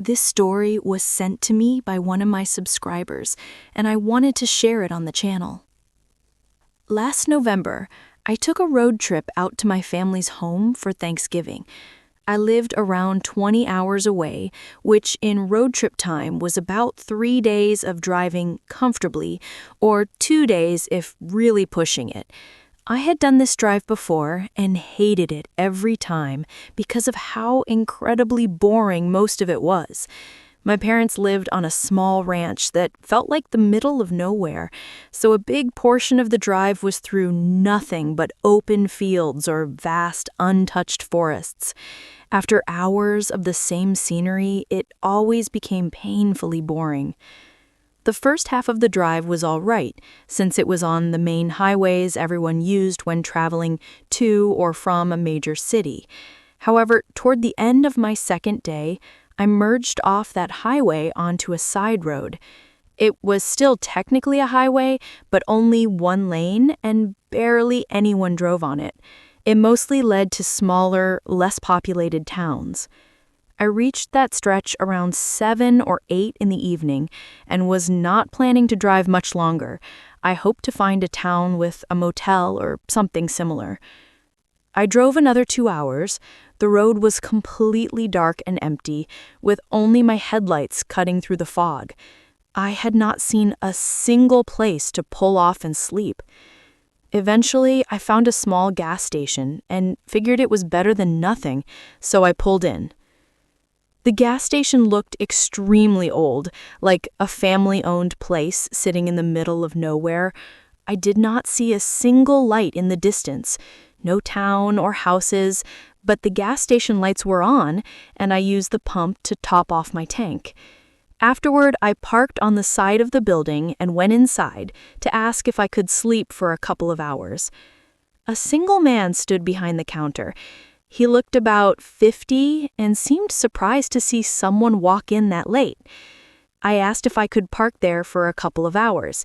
This story was sent to me by one of my subscribers, and I wanted to share it on the channel. Last November, I took a road trip out to my family's home for Thanksgiving. I lived around 20 hours away, which in road trip time was about 3 days of driving comfortably, or 2 days if really pushing it. I had done this drive before and hated it every time because of how incredibly boring most of it was. My parents lived on a small ranch that felt like the middle of nowhere, so a big portion of the drive was through nothing but open fields or vast, untouched forests. After hours of the same scenery, it always became painfully boring. The first half of the drive was all right, since it was on the main highways everyone used when traveling to or from a major city. However, toward the end of my second day, I merged off that highway onto a side road. It was still technically a highway, but only one lane, and barely anyone drove on it. It mostly led to smaller, less populated towns. I reached that stretch around 7 or 8 in the evening and was not planning to drive much longer. I hoped to find a town with a motel or something similar. I drove another 2 hours. The road was completely dark and empty, with only my headlights cutting through the fog. I had not seen a single place to pull off and sleep. Eventually, I found a small gas station and figured it was better than nothing, so I pulled in. The gas station looked extremely old, like a family-owned place sitting in the middle of nowhere. I did not see a single light in the distance, no town or houses, but the gas station lights were on, and I used the pump to top off my tank. Afterward, I parked on the side of the building and went inside to ask if I could sleep for a couple of hours. A single man stood behind the counter. He looked about 50 and seemed surprised to see someone walk in that late. I asked if I could park there for a couple of hours.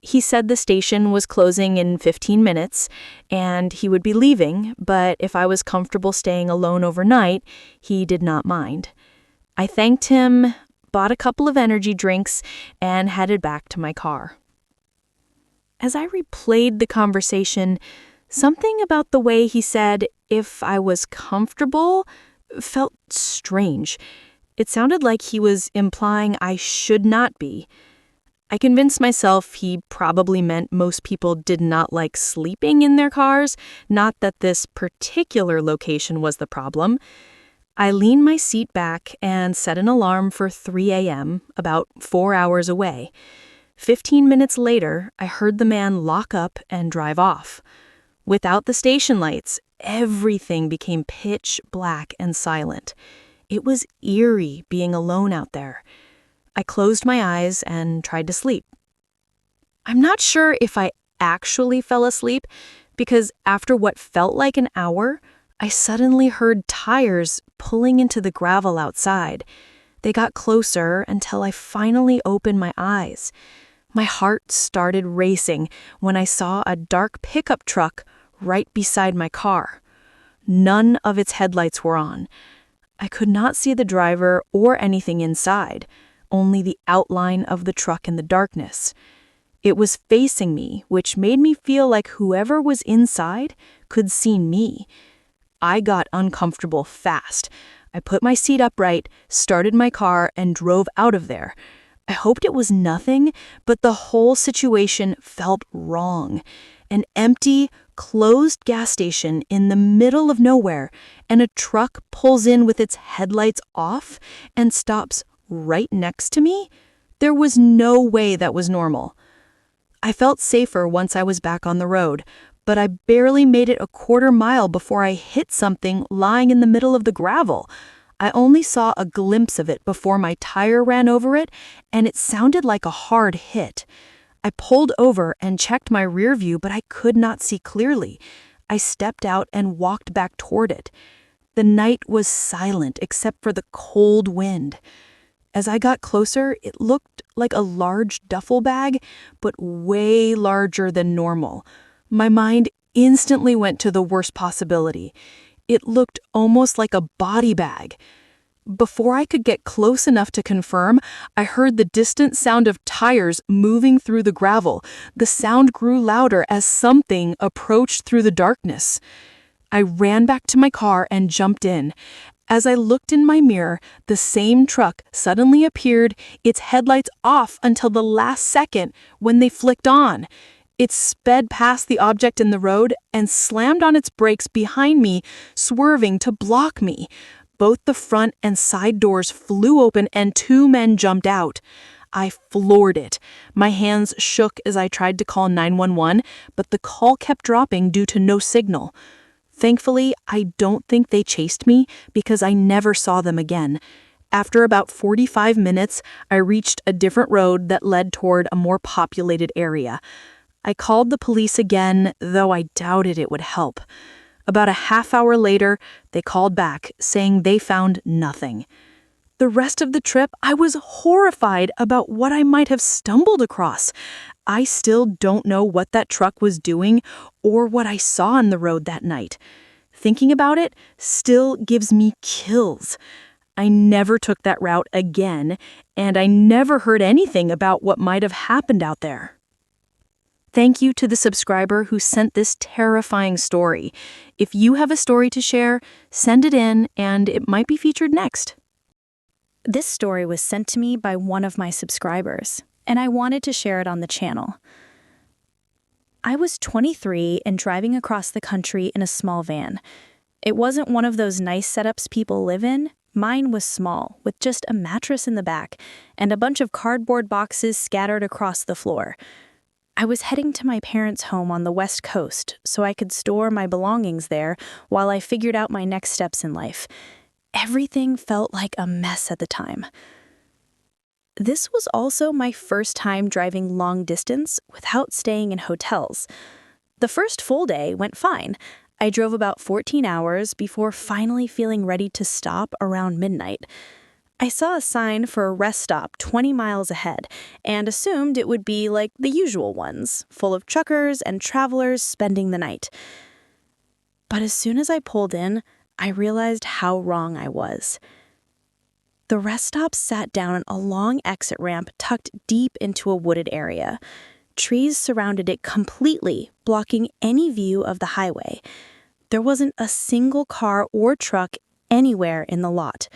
He said the station was closing in 15 minutes and he would be leaving, but if I was comfortable staying alone overnight, he did not mind. I thanked him, bought a couple of energy drinks, and headed back to my car. As I replayed the conversation, something about the way he said, if I was comfortable, felt strange. It sounded like he was implying I should not be. I convinced myself he probably meant most people did not like sleeping in their cars, not that this particular location was the problem. I leaned my seat back and set an alarm for 3 a.m., about 4 hours away. 15 minutes later, I heard the man lock up and drive off. Without the station lights, everything became pitch black and silent. It was eerie being alone out there. I closed my eyes and tried to sleep. I'm not sure if I actually fell asleep, because after what felt like an hour, I suddenly heard tires pulling into the gravel outside. They got closer until I finally opened my eyes. My heart started racing when I saw a dark pickup truck right beside my car. None of its headlights were on. I could not see the driver or anything inside, only the outline of the truck in the darkness. It was facing me, which made me feel like whoever was inside could see me. I got uncomfortable fast. I put my seat upright, started my car, and drove out of there. I hoped it was nothing, but the whole situation felt wrong. An empty, closed gas station in the middle of nowhere, and a truck pulls in with its headlights off and stops right next to me? There was no way that was normal. I felt safer once I was back on the road, but I barely made it a quarter mile before I hit something lying in the middle of the gravel. I only saw a glimpse of it before my tire ran over it, and it sounded like a hard hit. I pulled over and checked my rear view, but I could not see clearly. I stepped out and walked back toward it. The night was silent except for the cold wind. As I got closer, it looked like a large duffel bag, but way larger than normal. My mind instantly went to the worst possibility. It looked almost like a body bag. Before I could get close enough to confirm, I heard the distant sound of tires moving through the gravel. The sound grew louder as something approached through the darkness. I ran back to my car and jumped in. As I looked in my mirror, the same truck suddenly appeared, its headlights off until the last second when they flicked on. It sped past the object in the road and slammed on its brakes behind me, swerving to block me. Both the front and side doors flew open and two men jumped out. I floored it. My hands shook as I tried to call 911, but the call kept dropping due to no signal. Thankfully, I don't think they chased me because I never saw them again. After about 45 minutes, I reached a different road that led toward a more populated area. I called the police again, though I doubted it would help. About a half hour later, they called back, saying they found nothing. The rest of the trip, I was horrified about what I might have stumbled across. I still don't know what that truck was doing or what I saw on the road that night. Thinking about it still gives me chills. I never took that route again, and I never heard anything about what might have happened out there. Thank you to the subscriber who sent this terrifying story. If you have a story to share, send it in and it might be featured next. This story was sent to me by one of my subscribers, and I wanted to share it on the channel. I was 23 and driving across the country in a small van. It wasn't one of those nice setups people live in. Mine was small, with just a mattress in the back and a bunch of cardboard boxes scattered across the floor. I was heading to my parents' home on the West Coast so I could store my belongings there while I figured out my next steps in life. Everything felt like a mess at the time. This was also my first time driving long distance without staying in hotels. The first full day went fine. I drove about 14 hours before finally feeling ready to stop around midnight. I saw a sign for a rest stop 20 miles ahead and assumed it would be like the usual ones, full of truckers and travelers spending the night. But as soon as I pulled in, I realized how wrong I was. The rest stop sat down a long exit ramp tucked deep into a wooded area. Trees surrounded it completely, blocking any view of the highway. There wasn't a single car or truck anywhere in the lot.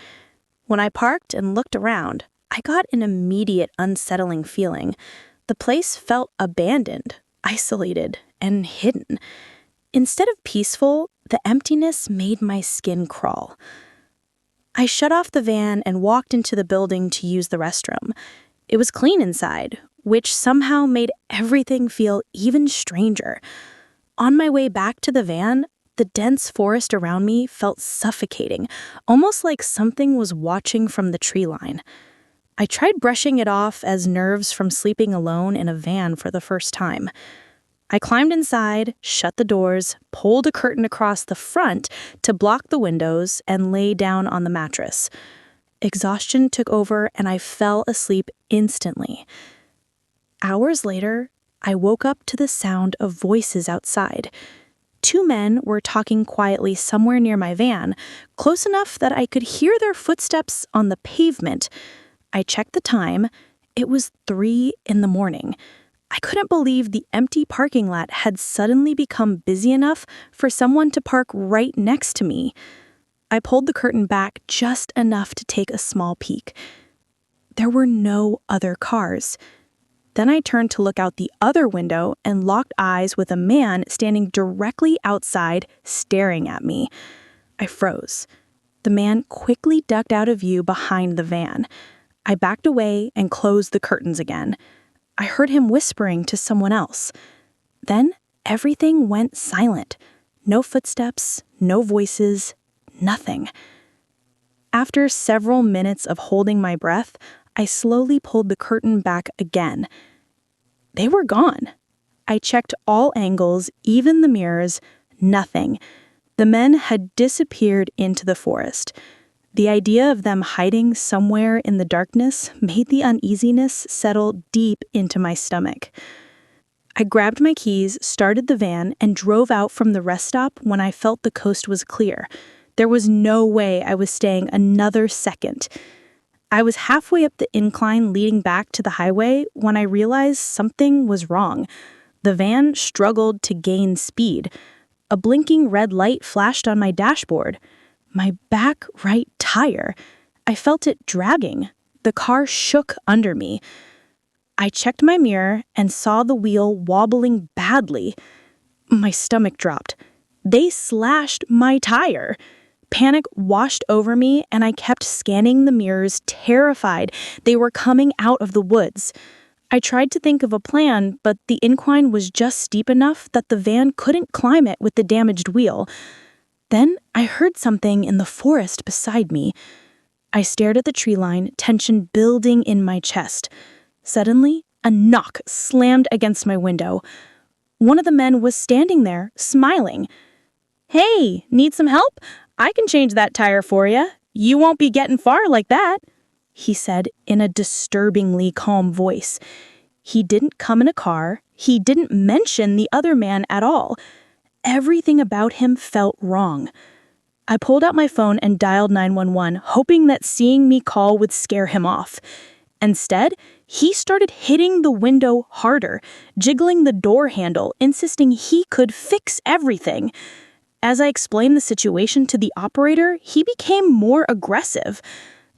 When I parked and looked around, I got an immediate unsettling feeling. The place felt abandoned, isolated, and hidden. Instead of peaceful, the emptiness made my skin crawl. I shut off the van and walked into the building to use the restroom. It was clean inside, which somehow made everything feel even stranger. On my way back to the van, the dense forest around me felt suffocating, almost like something was watching from the tree line. I tried brushing it off as nerves from sleeping alone in a van for the first time. I climbed inside, shut the doors, pulled a curtain across the front to block the windows, and lay down on the mattress. Exhaustion took over and I fell asleep instantly. Hours later, I woke up to the sound of voices outside. Two men were talking quietly somewhere near my van, close enough that I could hear their footsteps on the pavement. I checked the time. It was 3 a.m. I couldn't believe the empty parking lot had suddenly become busy enough for someone to park right next to me. I pulled the curtain back just enough to take a small peek. There were no other cars. Then I turned to look out the other window and locked eyes with a man standing directly outside, staring at me. I froze. The man quickly ducked out of view behind the van. I backed away and closed the curtains again. I heard him whispering to someone else. Then everything went silent. No footsteps, no voices, nothing. After several minutes of holding my breath, I slowly pulled the curtain back again. They were gone. I checked all angles, even the mirrors, nothing. The men had disappeared into the forest. The idea of them hiding somewhere in the darkness made the uneasiness settle deep into my stomach. I grabbed my keys, started the van, and drove out from the rest stop when I felt the coast was clear. There was no way I was staying another second. I was halfway up the incline leading back to the highway when I realized something was wrong. The van struggled to gain speed. A blinking red light flashed on my dashboard. My back right tire. I felt it dragging. The car shook under me. I checked my mirror and saw the wheel wobbling badly. My stomach dropped. They slashed my tire. Panic washed over me, and I kept scanning the mirrors, terrified they were coming out of the woods. I tried to think of a plan, but the incline was just steep enough that the van couldn't climb it with the damaged wheel. Then I heard something in the forest beside me. I stared at the tree line, tension building in my chest. Suddenly, a knock slammed against my window. One of the men was standing there, smiling. "Hey, need some help? I can change that tire for you. You won't be getting far like that," he said in a disturbingly calm voice. He didn't come in a car. He didn't mention the other man at all. Everything about him felt wrong. I pulled out my phone and dialed 911, hoping that seeing me call would scare him off. Instead, he started hitting the window harder, jiggling the door handle, insisting he could fix everything. As I explained the situation to the operator, he became more aggressive.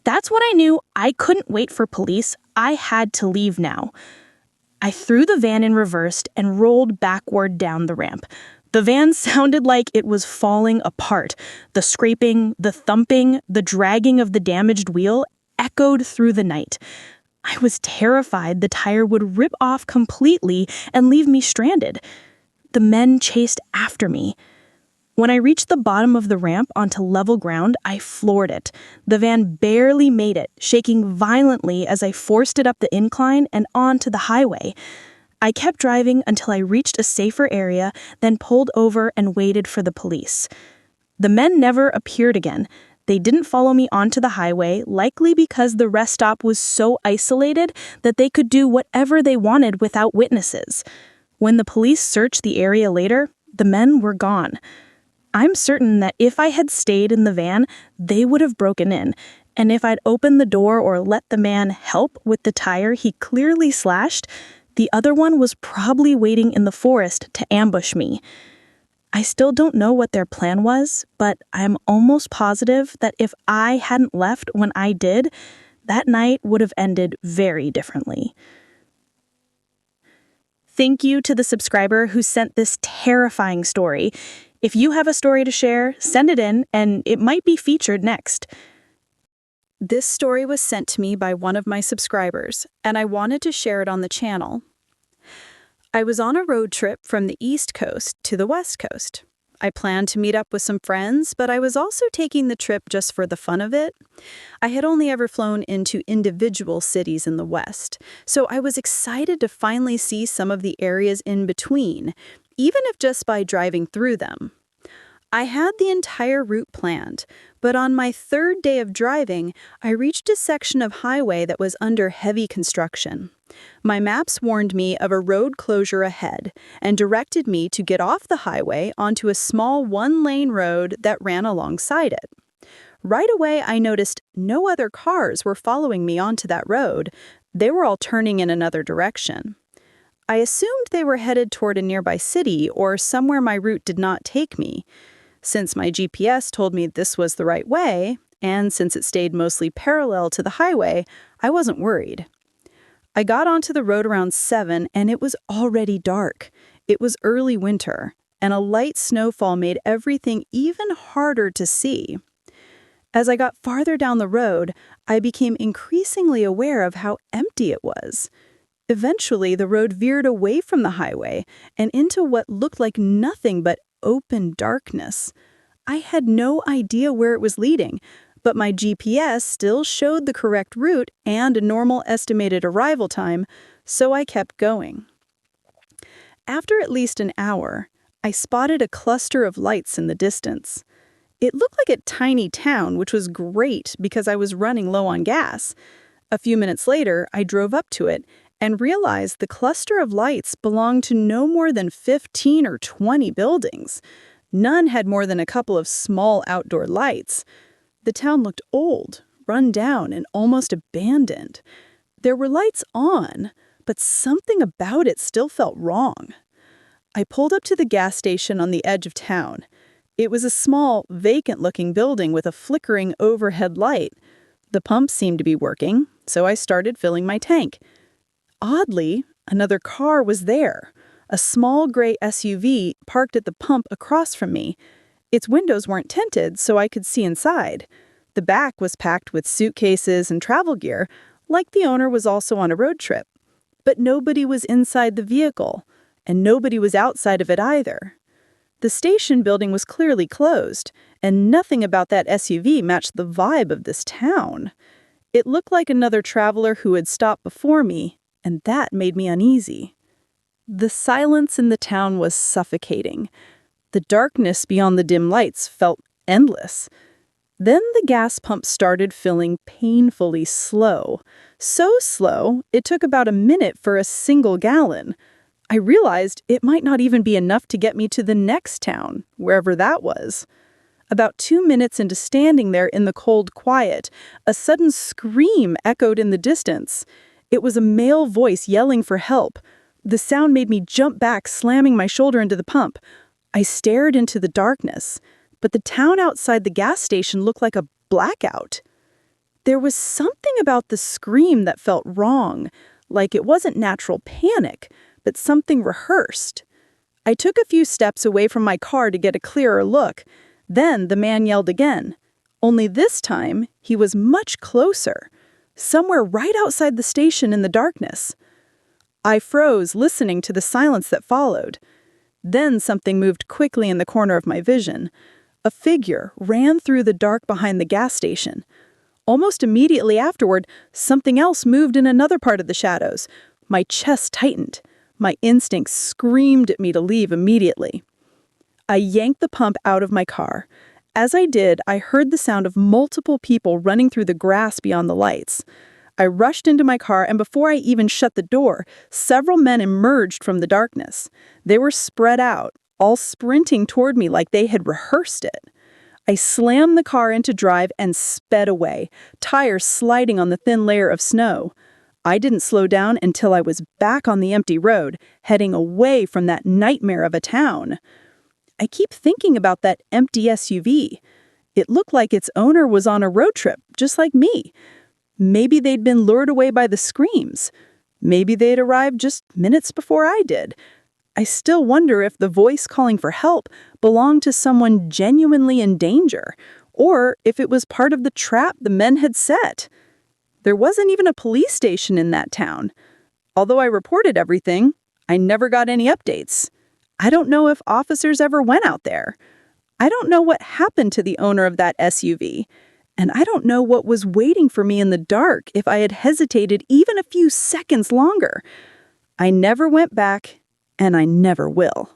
That's when I knew I couldn't wait for police. I had to leave now. I threw the van in reverse and rolled backward down the ramp. The van sounded like it was falling apart. The scraping, the thumping, the dragging of the damaged wheel echoed through the night. I was terrified the tire would rip off completely and leave me stranded. The men chased after me. When I reached the bottom of the ramp onto level ground, I floored it. The van barely made it, shaking violently as I forced it up the incline and onto the highway. I kept driving until I reached a safer area, then pulled over and waited for the police. The men never appeared again. They didn't follow me onto the highway, likely because the rest stop was so isolated that they could do whatever they wanted without witnesses. When the police searched the area later, the men were gone. I'm certain that if I had stayed in the van, they would have broken in, and if I'd opened the door or let the man help with the tire he clearly slashed, the other one was probably waiting in the forest to ambush me. I still don't know what their plan was, but I'm almost positive that if I hadn't left when I did, that night would have ended very differently. Thank you to the subscriber who sent this terrifying story. If you have a story to share, send it in, and it might be featured next. This story was sent to me by one of my subscribers, and I wanted to share it on the channel. I was on a road trip from the East Coast to the West Coast. I planned to meet up with some friends, but I was also taking the trip just for the fun of it. I had only ever flown into individual cities in the West, so I was excited to finally see some of the areas in between, even if just by driving through them. I had the entire route planned, but on my third day of driving, I reached a section of highway that was under heavy construction. My maps warned me of a road closure ahead and directed me to get off the highway onto a small one-lane road that ran alongside it. Right away, I noticed no other cars were following me onto that road. They were all turning in another direction. I assumed they were headed toward a nearby city or somewhere my route did not take me. Since my GPS told me this was the right way, and since it stayed mostly parallel to the highway, I wasn't worried. I got onto the road around 7, and it was already dark. It was early winter, and a light snowfall made everything even harder to see. As I got farther down the road, I became increasingly aware of how empty it was. Eventually, the road veered away from the highway and into what looked like nothing but open darkness. I had no idea where it was leading, but my GPS still showed the correct route and a normal estimated arrival time, so I kept going. After at least an hour, I spotted a cluster of lights in the distance. It looked like a tiny town, which was great because I was running low on gas. A few minutes later, I drove up to it and realized the cluster of lights belonged to no more than 15 or 20 buildings. None had more than a couple of small outdoor lights. The town looked old, run down, and almost abandoned. There were lights on, but something about it still felt wrong. I pulled up to the gas station on the edge of town. It was a small, vacant-looking building with a flickering overhead light. The pump seemed to be working, so I started filling my tank. Oddly, another car was there. A small gray SUV parked at the pump across from me. Its windows weren't tinted, so I could see inside. The back was packed with suitcases and travel gear, like the owner was also on a road trip. But nobody was inside the vehicle, and nobody was outside of it either. The station building was clearly closed, and nothing about that SUV matched the vibe of this town. It looked like another traveler who had stopped before me, and that made me uneasy. The silence in the town was suffocating. The darkness beyond the dim lights felt endless. Then the gas pump started filling painfully slow. So slow, it took about a minute for a single gallon. I realized it might not even be enough to get me to the next town, wherever that was. About 2 minutes into standing there in the cold quiet, a sudden scream echoed in the distance. It was a male voice yelling for help. The sound made me jump back, slamming my shoulder into the pump. I stared into the darkness, but the town outside the gas station looked like a blackout. There was something about the scream that felt wrong, like it wasn't natural panic, but something rehearsed. I took a few steps away from my car to get a clearer look. Then the man yelled again. Only this time, he was much closer, somewhere right outside the station in the darkness. I froze, listening to the silence that followed. Then something moved quickly in the corner of my vision. A figure ran through the dark behind the gas station. Almost immediately afterward, something else moved in another part of the shadows. My chest tightened. My instincts screamed at me to leave immediately. I yanked the pump out of my car. As I did, I heard the sound of multiple people running through the grass beyond the lights. I rushed into my car, and before I even shut the door, several men emerged from the darkness. They were spread out, all sprinting toward me like they had rehearsed it. I slammed the car into drive and sped away, tires sliding on the thin layer of snow. I didn't slow down until I was back on the empty road, heading away from that nightmare of a town. I keep thinking about that empty SUV. It looked like its owner was on a road trip, just like me. Maybe they'd been lured away by the screams. Maybe they'd arrived just minutes before I did. I still wonder if the voice calling for help belonged to someone genuinely in danger, or if it was part of the trap the men had set. There wasn't even a police station in that town. Although I reported everything, I never got any updates. I don't know if officers ever went out there. I don't know what happened to the owner of that SUV. And I don't know what was waiting for me in the dark if I had hesitated even a few seconds longer. I never went back, and I never will.